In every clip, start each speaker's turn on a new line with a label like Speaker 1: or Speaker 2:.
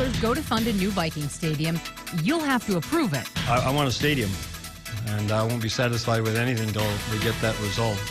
Speaker 1: dollars go to fund a new Vikings stadium, you'll have to approve it.
Speaker 2: I want a stadium, and I won't be satisfied with anything until we get that resolved.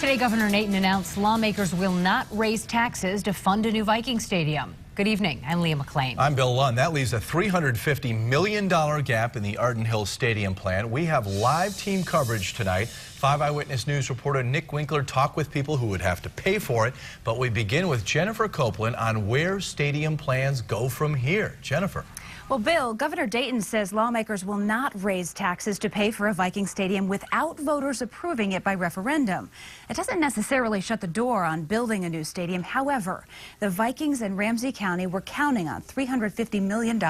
Speaker 1: Today, Governor Dayton announced lawmakers will not raise taxes to fund a new Vikings stadium. Good evening. I'm Leah McLean.
Speaker 3: I'm Bill Lund. That leaves a $350 million gap in the Arden Hills stadium plan. We have live team coverage tonight. 5 Eyewitness News reporter Nick Winkler talked with people who would have to pay for it. But we begin with Jennifer Copeland on where stadium plans go from here. Jennifer.
Speaker 4: Well, Bill, Governor Dayton says lawmakers will not raise taxes to pay for a Viking stadium without voters approving it by referendum. It doesn't necessarily shut the door on building a new stadium. However, the Vikings and Ramsey County were counting on $350 million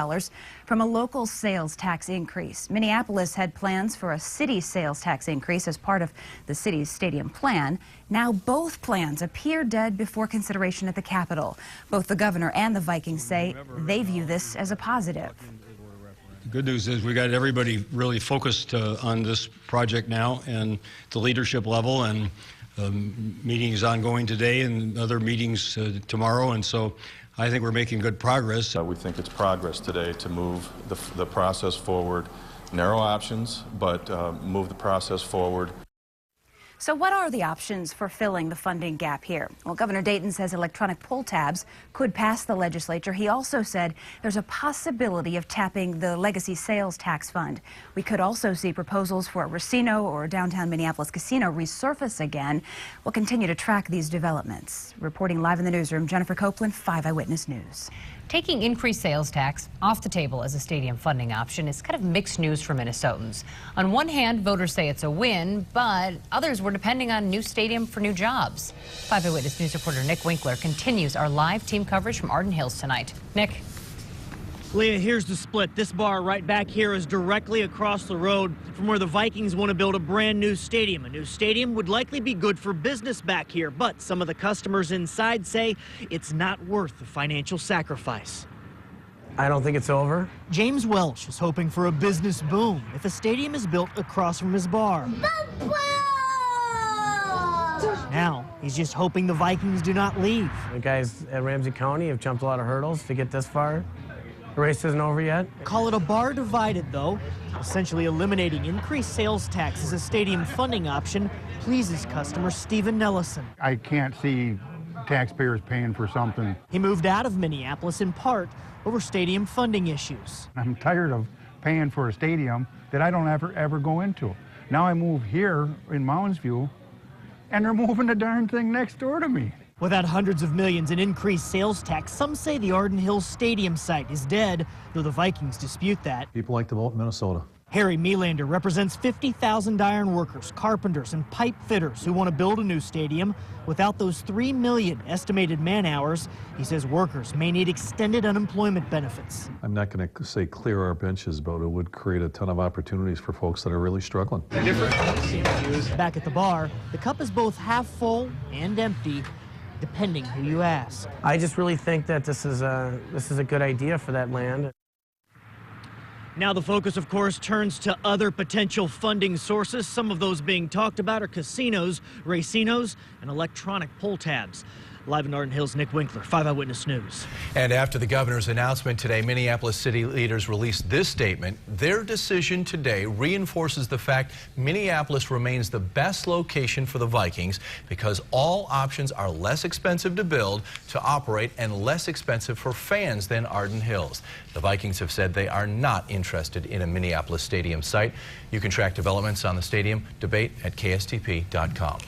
Speaker 4: from a local sales tax increase. Minneapolis had plans for a city sales tax increase as part of the city's stadium plan. Now both plans appear dead before consideration at the Capitol. Both the governor and the Vikings say they view this as a positive.
Speaker 2: The good news is we got everybody really focused on this project now and the leadership level, and meetings ongoing today and other meetings tomorrow, and so I think we're making good progress.
Speaker 5: We think it's progress today to move the process forward. Narrow options, but move the process forward.
Speaker 4: So what are the options for filling the funding gap here? Well, Governor Dayton says electronic poll tabs could pass the legislature. He also said there's a possibility of tapping the legacy sales tax fund. We could also see proposals for a Racino or downtown Minneapolis casino resurface again. We'll continue to track these developments. Reporting live in the newsroom, Jennifer Copeland, 5 Eyewitness News.
Speaker 1: Taking increased sales tax off the table as a stadium funding option is kind of mixed news for Minnesotans. On one hand, voters say it's a win, but others were depending on a new stadium for new jobs. 5 Eyewitness News reporter Nick Winkler continues our live team coverage from Arden Hills tonight. Nick.
Speaker 6: Leah, here's the split. This bar right back here is directly across the road from where the Vikings want to build a brand new stadium. A new stadium would likely be good for business back here, but some of the customers inside say it's not worth the financial sacrifice.
Speaker 7: I don't think it's over.
Speaker 6: James Welsh is hoping for a business boom if a stadium is built across from his bar. Now, he's just hoping the Vikings do not leave.
Speaker 7: The guys at Ramsey County have jumped a lot of hurdles to get this far. The race isn't over yet.
Speaker 6: Call it a bar divided, though. Essentially eliminating increased sales tax as a stadium funding option pleases customer Stephen Nellessen.
Speaker 8: I can't see taxpayers paying for something.
Speaker 6: He moved out of Minneapolis in part over stadium funding issues.
Speaker 8: I'm tired of paying for a stadium that I don't ever go into. Now I move here in Mounds View, and they're moving the darn thing next door to me.
Speaker 6: Without hundreds of millions in increased sales tax, some say the Arden Hills Stadium site is dead, though the Vikings dispute that.
Speaker 9: People like to vote in Minnesota.
Speaker 6: Harry Melander represents 50,000 iron workers, carpenters, and pipe fitters who want to build a new stadium. Without those 3 million estimated man-hours, he says workers may need extended unemployment benefits.
Speaker 9: I'm not going to say clear our benches, but it would create a ton of opportunities for folks that are really struggling.
Speaker 6: Back at the bar, the cup is both half full and empty, depending who you ask.
Speaker 7: I just really think that this is a good idea for that land.
Speaker 6: Now the focus, of course, turns to other potential funding sources. Some of those being talked about are casinos, racinos, and electronic poll tabs. Live in Arden Hills, Nick Winkler, 5 Eyewitness News.
Speaker 3: And after the governor's announcement today, Minneapolis city leaders released this statement. Their decision today reinforces the fact Minneapolis remains the best location for the Vikings because all options are less expensive to build, to operate, and less expensive for fans than Arden Hills. The Vikings have said they are not interested in a Minneapolis stadium site. You can track developments on the stadium debate at KSTP.com.